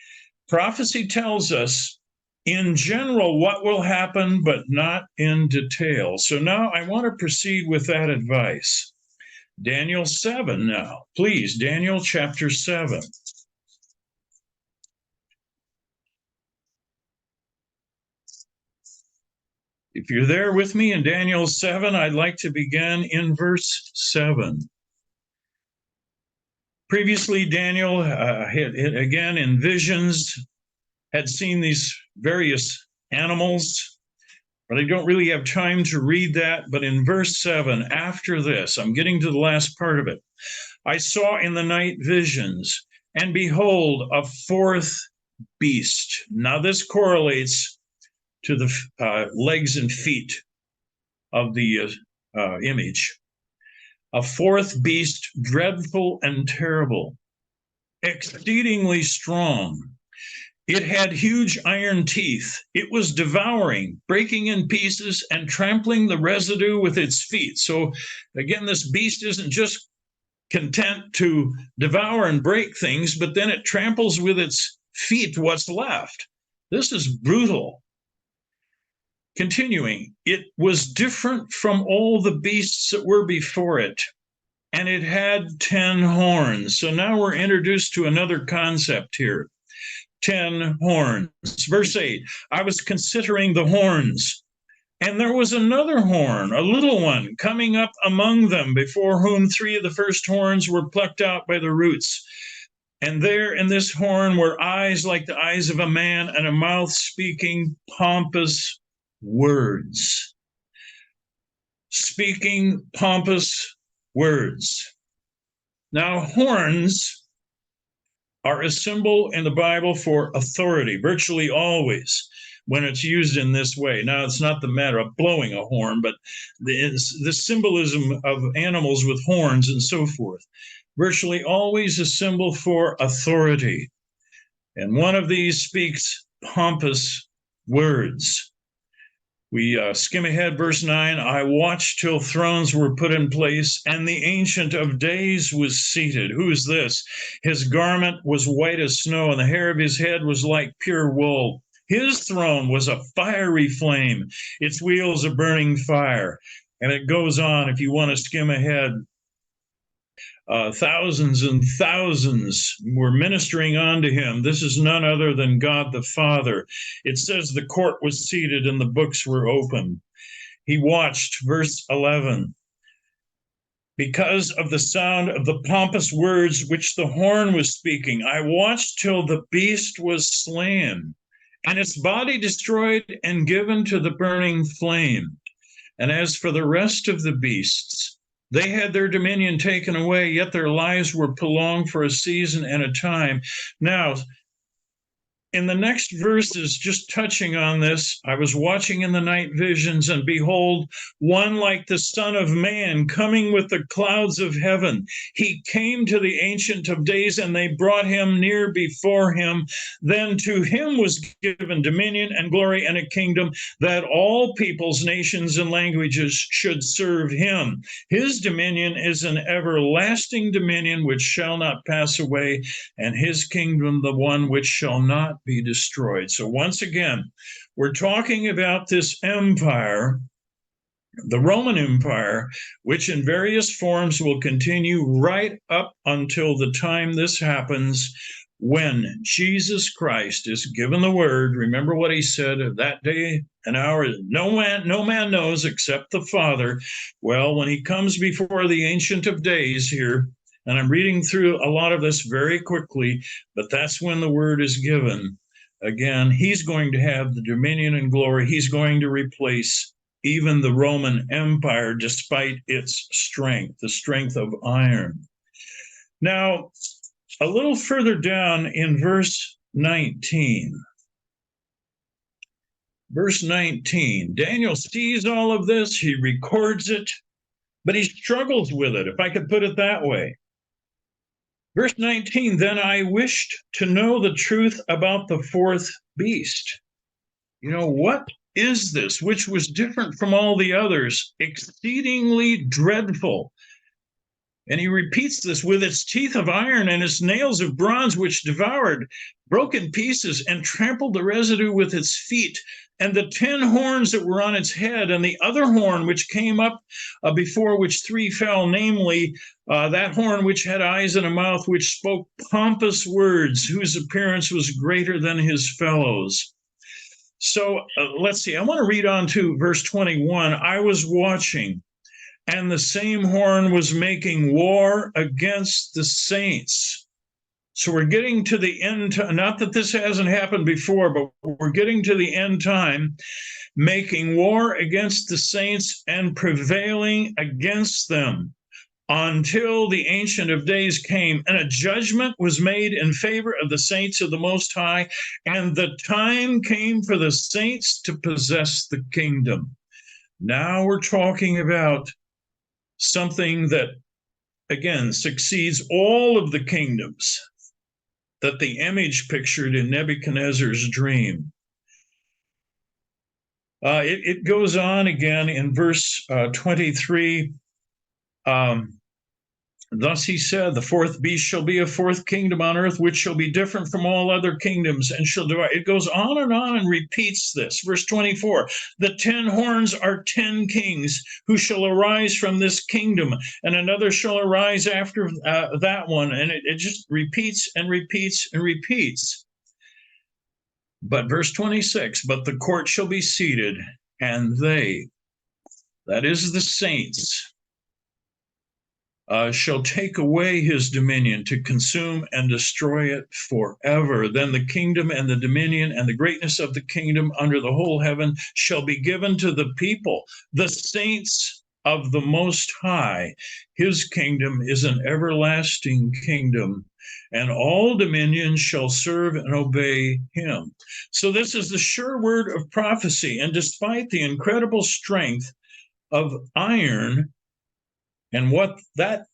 Prophecy tells us, in general, what will happen, but not in detail. So now I want to proceed with that advice. Daniel 7 now. Please, Daniel chapter 7. If you're there with me in Daniel 7, I'd like to begin in verse 7. Previously, Daniel had again in visions had seen these various animals, but I don't really have time to read that. But in verse 7, after this, I'm getting to the last part of it. I saw in the night visions, and behold, a fourth beast. Now, this correlates to the legs and feet of the image. A fourth beast, dreadful and terrible, exceedingly strong. It had huge iron teeth. It was devouring, breaking in pieces, and trampling the residue with its feet. So, again, this beast isn't just content to devour and break things, but then it tramples with its feet what's left. This is brutal. Continuing, it was different from all the beasts that were before it, and it had 10 horns. So now we're introduced to another concept here. 10 horns. Verse 8, I was considering the horns, and there was another horn, a little one, coming up among them, before whom 3 of the first horns were plucked out by the roots. And there in this horn were eyes like the eyes of a man, and a mouth speaking pompous words. Speaking pompous words. Now, horns are a symbol in the Bible for authority, virtually always when it's used in this way. Now, it's not the matter of blowing a horn, but the symbolism of animals with horns and so forth. Virtually always a symbol for authority. And one of these speaks pompous words. We skim ahead, verse 9, I watched till thrones were put in place, and the Ancient of Days was seated. Who is this? His garment was white as snow, and the hair of his head was like pure wool. His throne was a fiery flame, its wheels a burning fire. And it goes on, if you want to skim ahead. Thousands and thousands were ministering unto him. This is none other than God the Father. It says the court was seated and the books were open. He watched, verse 11, because of the sound of the pompous words which the horn was speaking. I watched till the beast was slain, and its body destroyed and given to the burning flame. And as for the rest of the beasts, they had their dominion taken away, yet their lives were prolonged for a season and a time. Now, in the next verses, just touching on this, I was watching in the night visions, and behold, one like the Son of Man coming with the clouds of heaven. He came to the Ancient of Days, and they brought him near before him. Then to him was given dominion and glory and a kingdom, that all peoples, nations, and languages should serve him. His dominion is an everlasting dominion which shall not pass away, and his kingdom the one which shall not be destroyed. So once again, we're talking about this empire, the Roman Empire, which in various forms will continue right up until the time this happens, when Jesus Christ is given the word. Remember what he said, that day and hour no man knows except the Father. Well, when he comes before the Ancient of Days here, and I'm reading through a lot of this very quickly, but that's when the word is given. Again, he's going to have the dominion and glory. He's going to replace even the Roman Empire, despite its strength, the strength of iron. Now, a little further down in verse 19. Verse 19, Daniel sees all of this. He records it, but he struggles with it, if I could put it that way. Verse 19, then I wished to know the truth about the fourth beast. You know, what is this, which was different from all the others, exceedingly dreadful? And he repeats this, with its teeth of iron and its nails of bronze, which devoured, broke in pieces, and trampled the residue with its feet. And the 10 horns that were on its head, and the other horn which came up before which 3 fell, namely that horn which had eyes and a mouth, which spoke pompous words, whose appearance was greater than his fellows. So let's see. I want to read on to verse 21. I was watching, and the same horn was making war against the saints. So we're getting to the end. Not that this hasn't happened before, but we're getting to the end time, making war against the saints and prevailing against them, until the Ancient of Days came, and a judgment was made in favor of the saints of the Most High, and the time came for the saints to possess the kingdom. Now we're talking about something that, again, succeeds all of the kingdoms that the image pictured in Nebuchadnezzar's dream. It goes on again in verse 23. Thus he said, the fourth beast shall be a fourth kingdom on earth, which shall be different from all other kingdoms, and shall divide. It goes on and repeats this. Verse 24, the 10 horns are 10 kings who shall arise from this kingdom, and another shall arise after that one. And it just repeats and repeats and repeats. But verse 26, but the court shall be seated, and they, that is the saints, shall take away his dominion to consume and destroy it forever. Then the kingdom and the dominion and the greatness of the kingdom under the whole heaven shall be given to the people, the saints of the Most High. His kingdom is an everlasting kingdom, and all dominions shall serve and obey him. So this is the sure word of prophecy, and despite the incredible strength of iron, and what that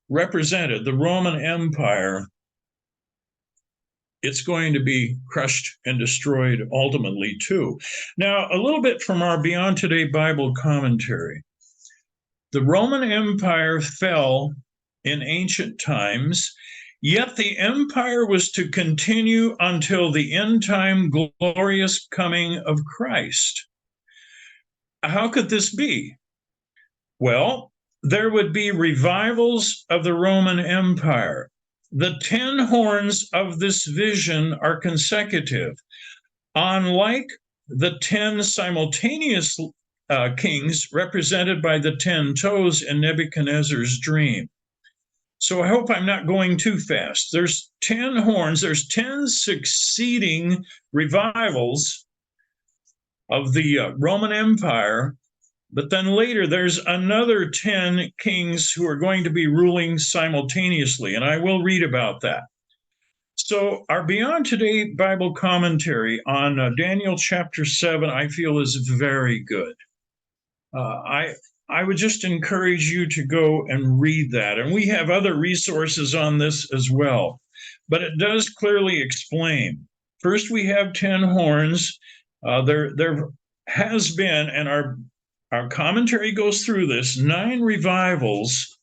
represented, the Roman Empire, it's going to be crushed and destroyed ultimately too. Now, a little bit from our Beyond Today Bible commentary. The Roman Empire fell in ancient times, yet the empire was to continue until the end time glorious coming of Christ. How could this be? Well, there would be revivals of the Roman Empire. The 10 horns of this vision are consecutive. Unlike the 10 simultaneous kings represented by the 10 toes in Nebuchadnezzar's dream. So I hope I'm not going too fast. There's 10 horns, there's 10 succeeding revivals of the Roman Empire. But then later, there's another 10 kings who are going to be ruling simultaneously, and I will read about that. So our Beyond Today Bible commentary on Daniel chapter 7, I feel is very good. I would just encourage you to go and read that. And we have other resources on this as well. But it does clearly explain. First, we have 10 horns. There has been, and our commentary goes through this, 9 revivals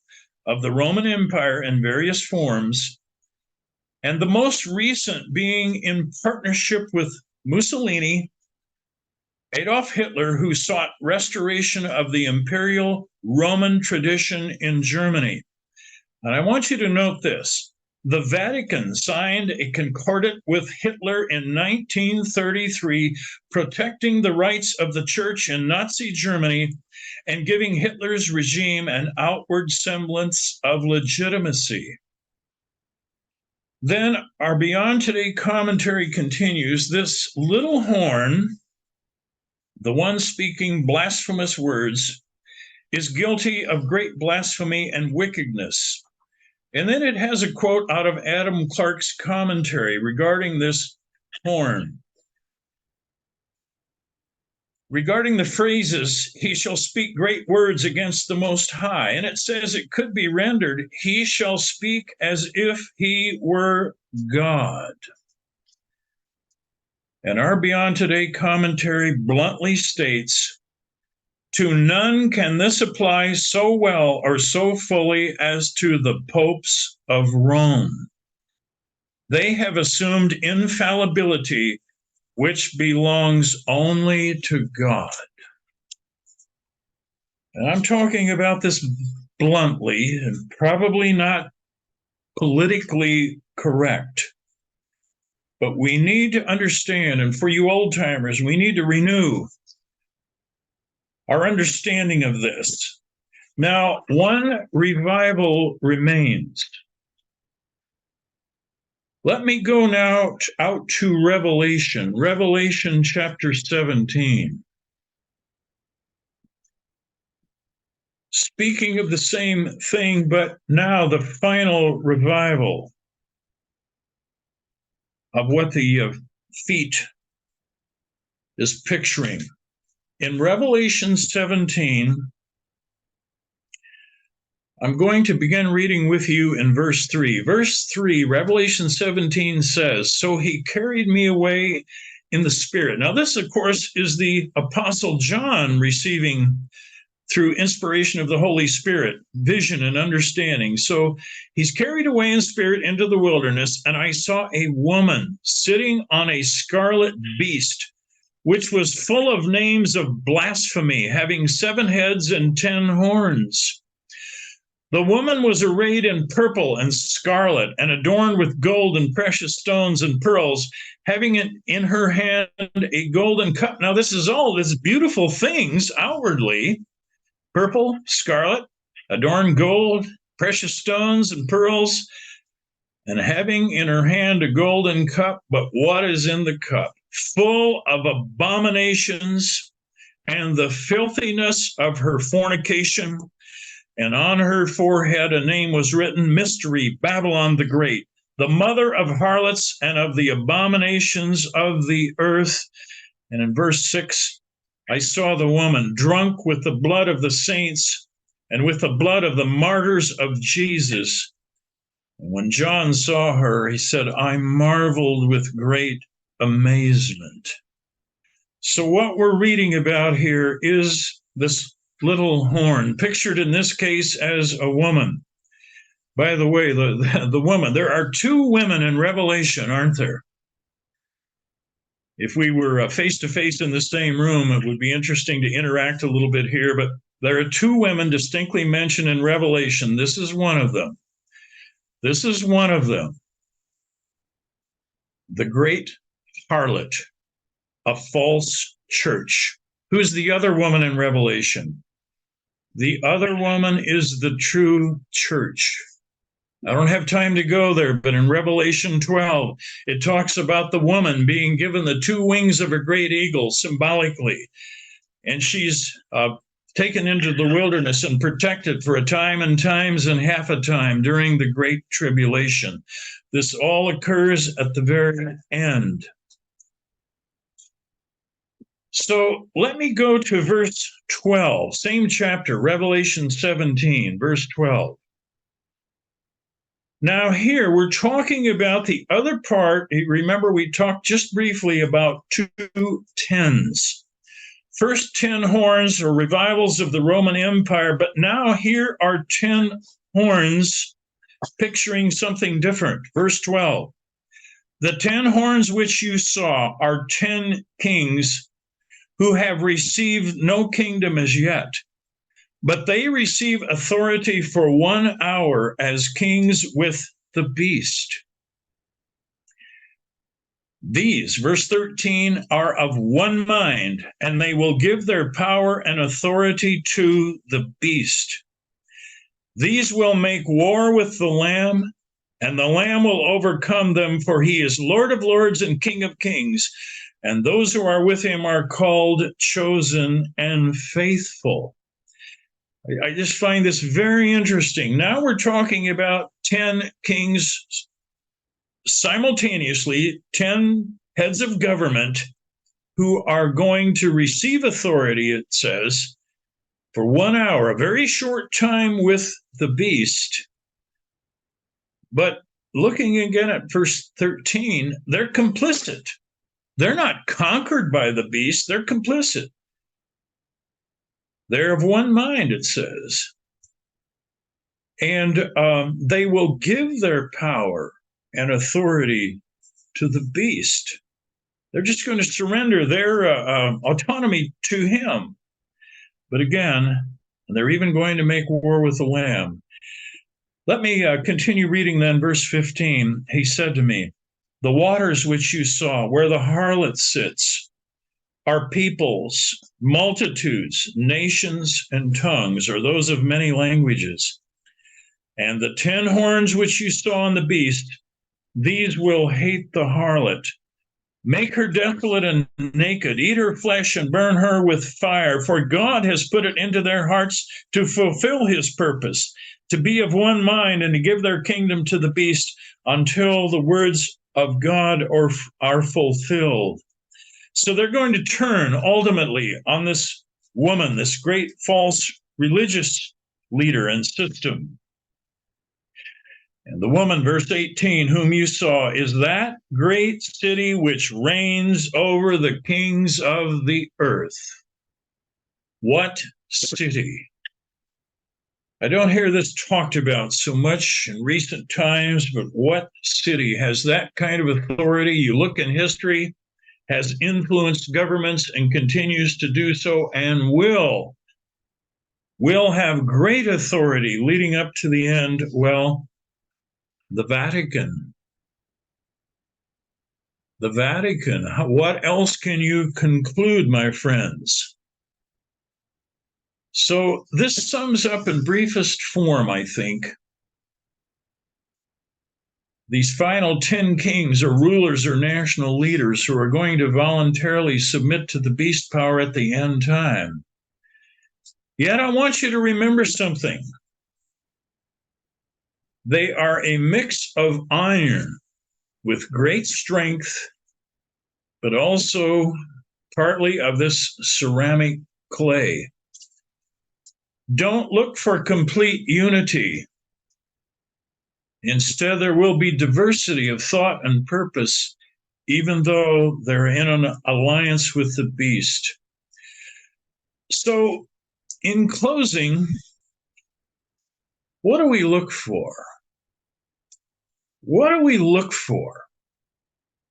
of the Roman Empire in various forms, and the most recent being in partnership with Mussolini, Adolf Hitler, who sought restoration of the imperial Roman tradition in Germany. And I want you to note this. The Vatican signed a concordat with Hitler in 1933, protecting the rights of the church in Nazi Germany and giving Hitler's regime an outward semblance of legitimacy. Then our Beyond Today commentary continues. This little horn, the one speaking blasphemous words, is guilty of great blasphemy and wickedness. And then it has a quote out of Adam Clarke's commentary regarding this horn. Regarding the phrases, he shall speak great words against the Most High. And it says it could be rendered, he shall speak as if he were God. And our Beyond Today commentary bluntly states, to none can this apply so well or so fully as to the popes of Rome. They have assumed infallibility, which belongs only to God. And I'm talking about this bluntly and probably not politically correct. But we need to understand, and for you old timers, we need to renew our understanding of this. Now, one revival remains. Let me go now out to Revelation chapter 17. Speaking of the same thing, but now the final revival of what the feet is picturing. In Revelation 17, I'm going to begin reading with you in verse 3. Verse 3, Revelation 17 says, "So he carried me away in the Spirit." Now, this, of course, is the Apostle John receiving, through inspiration of the Holy Spirit, vision and understanding. So he's carried away in spirit into the wilderness, and I saw a woman sitting on a scarlet beast, which was full of names of blasphemy, having 7 heads and 10 horns. The woman was arrayed in purple and scarlet, and adorned with gold and precious stones and pearls, having in her hand a golden cup. Now, this is all these beautiful things outwardly: purple, scarlet, adorned gold, precious stones and pearls, and having in her hand a golden cup. But what is in the cup? Full of abominations and the filthiness of her fornication. And on her forehead a name was written: Mystery, Babylon the Great, the mother of harlots and of the abominations of the earth. And in verse 6, I saw the woman drunk with the blood of the saints and with the blood of the martyrs of Jesus. And when John saw her, he said, I marveled with great amazement. So what we're reading about here is this little horn, pictured in this case as a woman. By the way, the woman, there are 2 women in Revelation, aren't there? If we were face to face in the same room, it would be interesting to interact a little bit here, but there are 2 women distinctly mentioned in Revelation. This is one of them. This is one of them. The great harlot, a false church. Who's the other woman in Revelation? The other woman is the true church. I don't have time to go there, but in Revelation 12, it talks about the woman being given the 2 wings of a great eagle symbolically. And she's taken into the wilderness and protected for a time and times and half a time during the Great Tribulation. This all occurs at the very end. So let me go to verse 12, same chapter, Revelation 17, verse 12. Now here we're talking about the other part. Remember, we talked just briefly about 2 tens. First 10 horns or revivals of the Roman Empire, but now here are 10 horns picturing something different. Verse 12. The 10 horns which you saw are 10 kings who have received no kingdom as yet, but they receive authority for 1 hour as kings with the beast. These, verse 13, are of one mind, and they will give their power and authority to the beast. These will make war with the Lamb, and the Lamb will overcome them, for he is Lord of lords and King of kings. And those who are with him are called, chosen, and faithful. I just find this very interesting. Now we're talking about 10 kings simultaneously, 10 heads of government who are going to receive authority, it says, for 1 hour, a very short time with the beast. But looking again at verse 13, they're complicit. They're not conquered by the beast, they're complicit. They're of one mind, it says. And they will give their power and authority to the beast. They're just going to surrender their autonomy to him. But again, they're even going to make war with the Lamb. Let me continue reading then, verse 15. He said to me, The waters which you saw, where the harlot sits, are peoples, multitudes, nations, and tongues, or those of many languages. And the 10 horns which you saw on the beast, these will hate the harlot, make her desolate and naked, eat her flesh and burn her with fire. For God has put it into their hearts to fulfill his purpose, to be of one mind and to give their kingdom to the beast until the words of God are fulfilled. So they're going to turn ultimately on this woman, this great false religious leader and system. And the woman, verse 18, whom you saw, is that great city which reigns over the kings of the earth. What city? I don't hear this talked about so much in recent times, but what city has that kind of authority? You look in history, has influenced governments and continues to do so, and will have great authority leading up to the end. Well, the Vatican. The Vatican. What else can you conclude, my friends? So this sums up in briefest form, I think, these final 10 kings or rulers or national leaders who are going to voluntarily submit to the beast power at the end time. Yet I want you to remember something. They are a mix of iron with great strength, but also partly of this ceramic clay. Don't look for complete unity. Instead, there will be diversity of thought and purpose, even though they're in an alliance with the beast. So, in closing, what do we look for? What do we look for?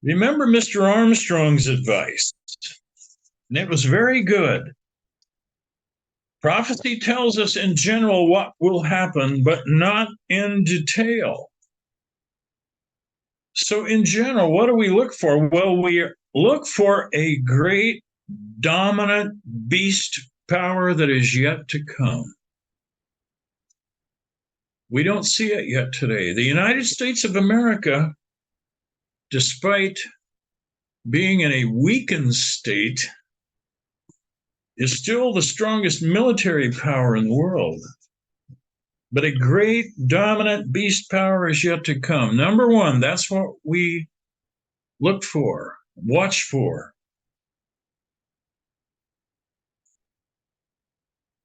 Remember Mr. Armstrong's advice, and it was very good. Prophecy tells us in general what will happen, but not in detail. So in general, what do we look for? Well, we look for a great dominant beast power that is yet to come. We don't see it yet today. The United States of America, despite being in a weakened state, is still the strongest military power in the world. But a great dominant beast power is yet to come. Number one, that's what we look for, watch for.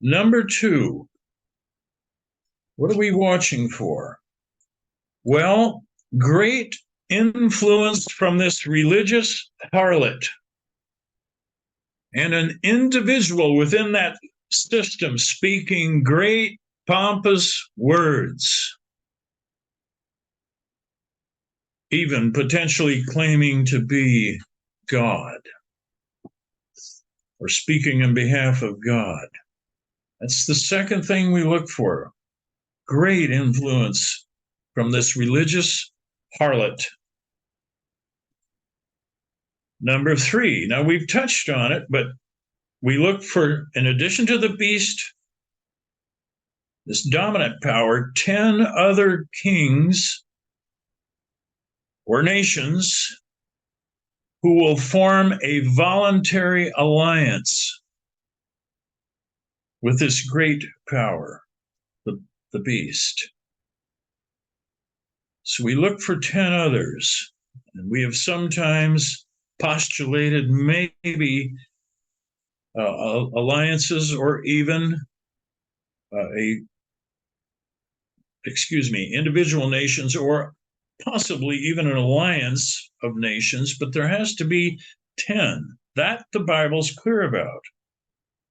Number two, what are we watching for? Well, great influence from this religious harlot and an individual within that system speaking great pompous words, even potentially claiming to be God or speaking in behalf of God. That's the second thing we look for. Great influence from this religious harlot. Number three, now we've touched on it, but we look for, in addition to the beast, this dominant power, 10 other kings or nations who will form a voluntary alliance with this great power, the beast. So we look for 10 others, and we have sometimes postulated maybe alliances or even individual nations, or possibly even an alliance of nations, but there has to be 10. That the Bible's clear about.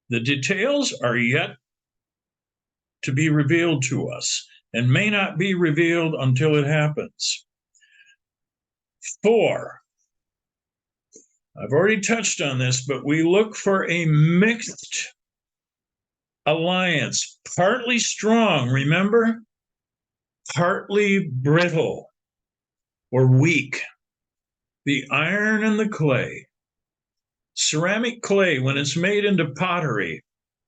The details are yet to be revealed to us and may not be revealed until it happens. 4, I've already touched on this, but we look for a mixed alliance, partly strong, remember? Partly brittle or weak. the iron and the clay. Ceramic clay, when it's made into pottery,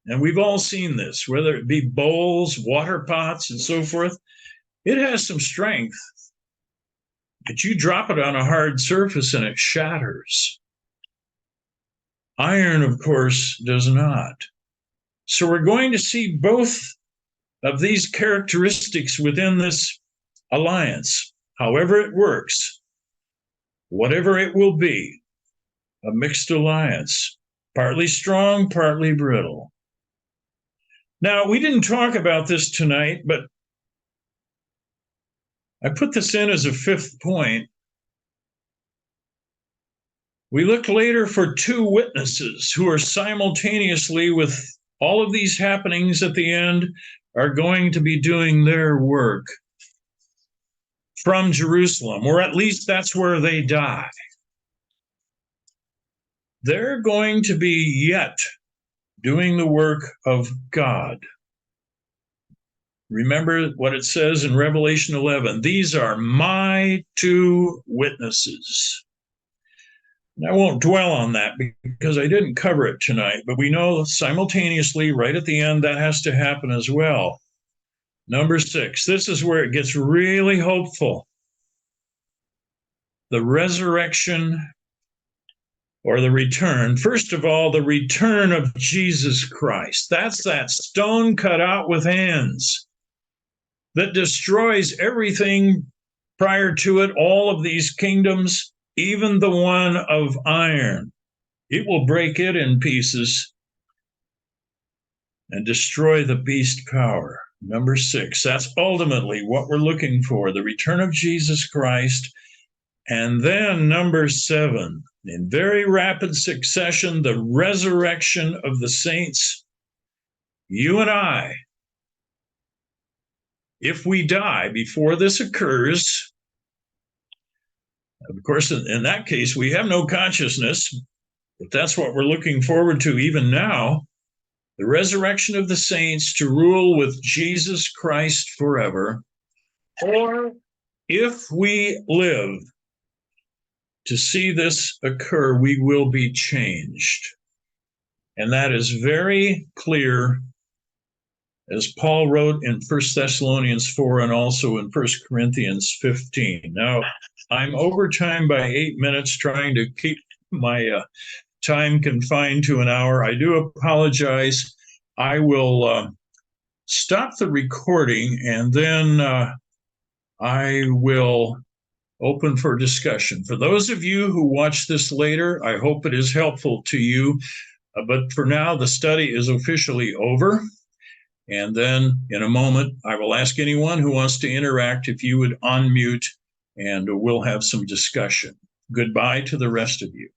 and we've all seen this, whether it be bowls, water pots, and so forth, it has some strength, but you drop it on a hard surface and it shatters. Iron, of course, does not. So we're going to see both of these characteristics within this alliance, however it works, whatever it will be, a mixed alliance, partly strong, partly brittle. Now, we didn't talk about this tonight, but I put this in as a fifth point. We look later for two witnesses who are simultaneously, with all of these happenings at the end, are going to be doing their work from Jerusalem, or at least that's where they die. They're going to be yet doing the work of God. Remember what it says in Revelation 11, these are my two witnesses. And I won't dwell on that because I didn't cover it tonight, but we know simultaneously, right at the end, that has to happen as well. Number 6, this is where it gets really hopeful. The resurrection or the return. First of all, the return of Jesus Christ. That's that stone cut out with hands that destroys everything prior to it, all of these kingdoms, even the one of iron. It will break it in pieces and destroy the beast power. Number 6, that's ultimately what we're looking for, the return of Jesus Christ. And then number 7, in very rapid succession, the resurrection of the saints. You and I, if we die before this occurs, of course, in that case, we have no consciousness, but that's what we're looking forward to even now, the resurrection of the saints to rule with Jesus Christ forever. Or if we live to see this occur, we will be changed. And that is very clear, as Paul wrote in 1 Thessalonians 4 and also in 1 Corinthians 15. Now, I'm over time by 8 minutes trying to keep my time confined to an hour. I do apologize. I will stop the recording and then I will open for discussion. For those of you who watch this later, I hope it is helpful to you. But for now, the study is officially over. And then in a moment, I will ask anyone who wants to interact if you would unmute, and we'll have some discussion. Goodbye to the rest of you.